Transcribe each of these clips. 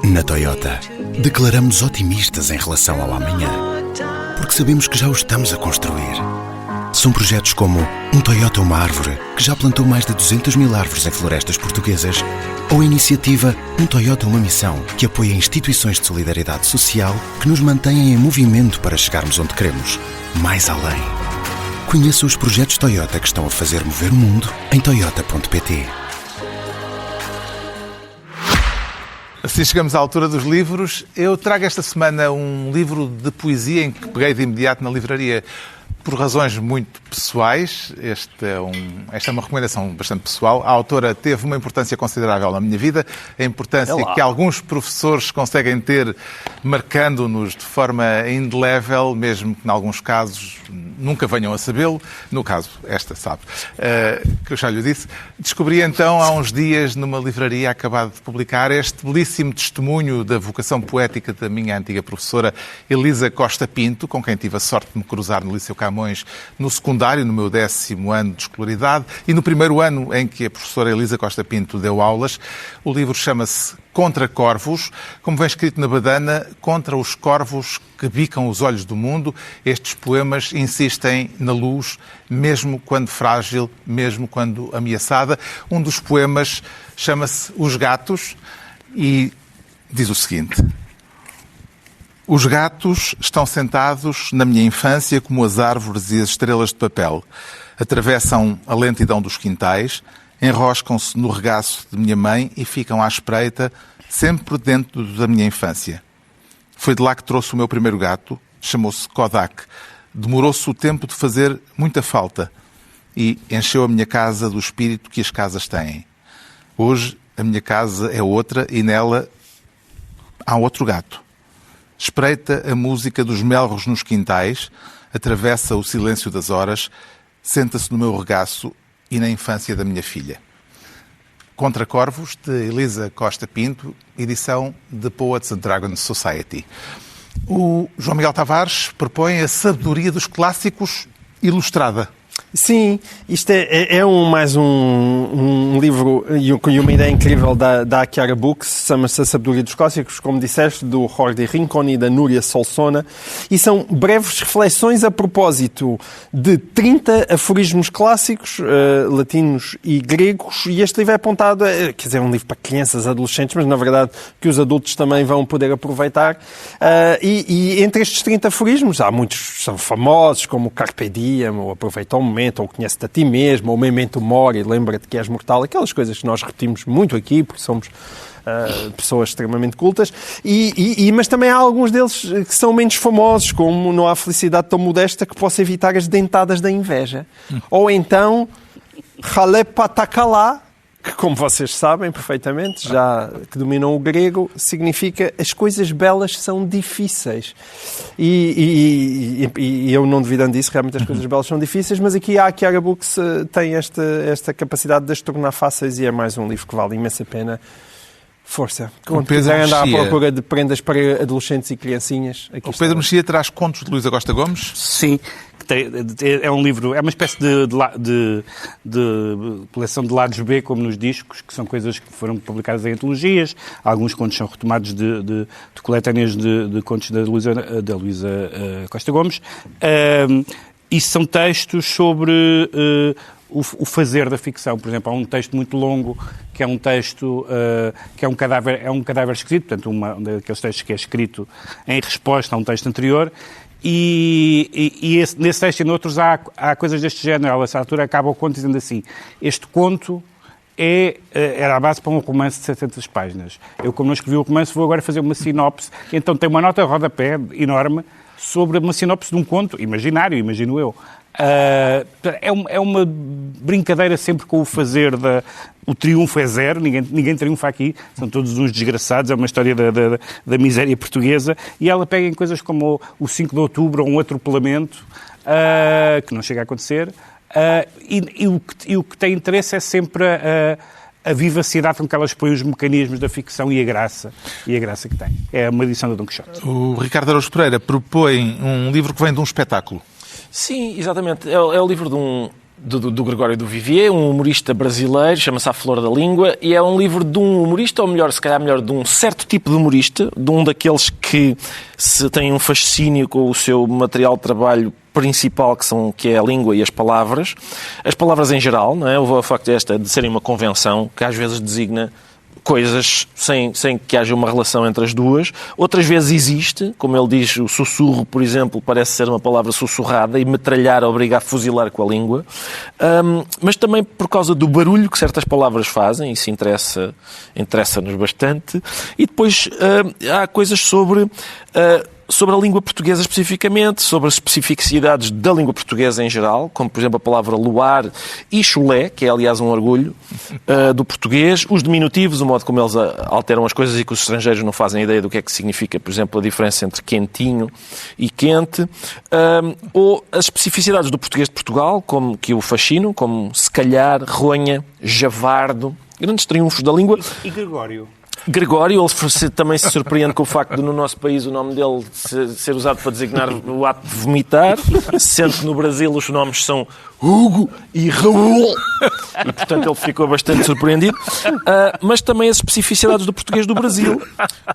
Na Toyota, declaramos otimistas em relação ao amanhã, porque sabemos que já o estamos a construir. São projetos como um Toyota Uma Árvore, que já plantou mais de 200 mil árvores em florestas portuguesas, ou a iniciativa Um Toyota Uma Missão, que apoia instituições de solidariedade social que nos mantêm em movimento para chegarmos onde queremos, mais além. Conheça os projetos Toyota que estão a fazer mover o mundo em toyota.pt. Assim chegamos à altura dos livros. Eu trago esta semana um livro de poesia em que peguei de imediato na livraria por razões muito pessoais. Esta é uma recomendação bastante pessoal. A autora teve uma importância considerável na minha vida, a importância que alguns professores conseguem ter marcando-nos de forma indelével, mesmo que em alguns casos nunca venham a sabê-lo. No caso, esta sabe, que eu já lhe disse. Descobri então há uns dias numa livraria acabado de publicar este belíssimo testemunho da vocação poética da minha antiga professora Elisa Costa Pinto, com quem tive a sorte de me cruzar no Liceu Camões no secundário, no meu 10º ano de escolaridade, e no primeiro ano em que a professora Elisa Costa Pinto deu aulas. O livro chama-se Contra Corvos, como vem escrito na badana, contra os corvos que bicam os olhos do mundo. Estes poemas insistem na luz, mesmo quando frágil, mesmo quando ameaçada. Um dos poemas chama-se Os Gatos e diz o seguinte: os gatos estão sentados na minha infância como as árvores e as estrelas de papel. Atravessam a lentidão dos quintais, enroscam-se no regaço de minha mãe e ficam à espreita, sempre dentro da minha infância. Foi de lá que trouxe o meu primeiro gato, chamou-se Kodak. Demorou-se o tempo de fazer muita falta e encheu a minha casa do espírito que as casas têm. Hoje a minha casa é outra e nela há outro gato. Espreita a música dos melros nos quintais, atravessa o silêncio das horas, senta-se no meu regaço e na infância da minha filha. Contra Corvos, de Elisa Costa Pinto, edição de Poets and Dragons Society. O João Miguel Tavares propõe a sabedoria dos clássicos ilustrada. Sim, isto é mais um livro e uma ideia incrível da Akiara Books, chama-se A Sabedoria dos Clássicos, como disseste, do Jorge Rincón e da Núria Solsona, e são breves reflexões a propósito de 30 aforismos clássicos, latinos e gregos, e este livro é apontado, quer dizer, é um livro para crianças, adolescentes, mas na verdade que os adultos também vão poder aproveitar, e entre estes 30 aforismos há muitos que são famosos, como o Carpe Diem, ou Aproveita o Momento, ou Conhece-te a Ti Mesmo, ou Memento Mori, Lembra-te que és mortal, aquelas coisas que nós repetimos muito aqui, porque somos pessoas extremamente cultas, mas também há alguns deles que são menos famosos, como Não há felicidade tão modesta que possa evitar as dentadas da inveja. Ou então, Chale Patakalá, que, como vocês sabem perfeitamente, já que dominam o grego, significa as coisas belas são difíceis. E eu não duvidando disso, realmente as coisas belas são difíceis, mas aqui a Akiara Books tem esta capacidade de as tornar fáceis e é mais um livro que vale imensa pena. Força. Quando quiserem andar à procura de prendas para adolescentes e criancinhas... O Pedro Mexia traz contos de Luísa Costa Gomes? Sim. É um livro, é uma espécie de coleção de lados B, como nos discos, que são coisas que foram publicadas em antologias. Alguns contos são retomados de coletâneas de contos da Luísa Costa Gomes. E são textos sobre o fazer da ficção. Por exemplo, há um texto muito longo, que é um texto que é um cadáver escrito, portanto, um daqueles textos que é escrito em resposta a um texto anterior. E nesse texto e noutros há coisas deste género. Ela, a essa altura, acaba o conto dizendo assim: este conto era a base para um romance de 700 páginas. Eu, como não escrevi o romance, vou agora fazer uma sinopse. Então tem uma nota de rodapé enorme sobre uma sinopse de um conto imaginário, imagino eu. É uma brincadeira sempre com o fazer o triunfo é zero, ninguém triunfa aqui, são todos uns desgraçados, é uma história da miséria portuguesa, e ela pega em coisas como o 5 de outubro ou um atropelamento, que não chega a acontecer, e o que tem interesse é sempre a vivacidade com que ela expõe os mecanismos da ficção e a graça que tem. É uma edição do Dom Quixote. O Ricardo Araújo Pereira propõe um livro que vem de um espetáculo. Sim, exatamente. É o livro de um do Gregório do Vivier, um humorista brasileiro, chama-se A Flor da Língua, e é um livro de um humorista, ou melhor, se calhar melhor, de um certo tipo de humorista, de um daqueles que se tem um fascínio com o seu material de trabalho principal, que é a língua e as palavras em geral, não é? O facto de serem uma convenção que às vezes designa coisas sem que haja uma relação entre as duas. Outras vezes existe, como ele diz, o sussurro, por exemplo, parece ser uma palavra sussurrada e metralhar obriga a fuzilar com a língua. Mas também por causa do barulho que certas palavras fazem, isso interessa-nos bastante. E depois há coisas sobre a língua portuguesa especificamente, sobre as especificidades da língua portuguesa em geral, como, por exemplo, a palavra luar e chulé, que é, aliás, um orgulho do português, os diminutivos, o modo como eles alteram as coisas e que os estrangeiros não fazem ideia do que é que significa, por exemplo, a diferença entre quentinho e quente, ou as especificidades do português de Portugal, como que o fascinam, como se calhar, ronha, javardo, grandes triunfos da língua. E Gregório? Gregório, ele também se surpreende com o facto de, no nosso país, o nome dele ser usado para designar o ato de vomitar, sendo que no Brasil os nomes são Hugo e Raul, e portanto ele ficou bastante surpreendido. Mas também as especificidades do português do Brasil,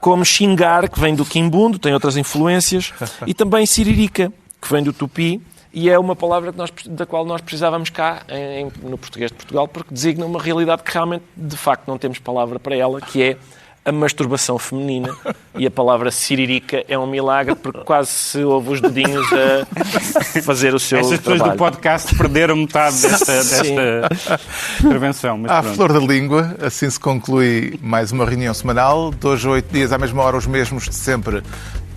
como xingar, que vem do quimbundo, tem outras influências, e também siririca, que vem do tupi, e é uma palavra da qual nós precisávamos cá, no português de Portugal, porque designa uma realidade que realmente, de facto, não temos palavra para ela, que é a masturbação feminina. E a palavra siririca é um milagre, porque quase se ouve os dedinhos a fazer o seu Estas pessoas trabalho. do podcast perderam metade desta intervenção. Mas À pronto. Flor da Língua, assim se conclui mais uma reunião semanal, de hoje a 8 dias, à mesma hora, os mesmos de sempre,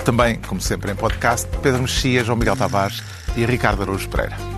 também, como sempre, em podcast, Pedro Mexia, João Miguel Tavares e Ricardo Araújo Pereira.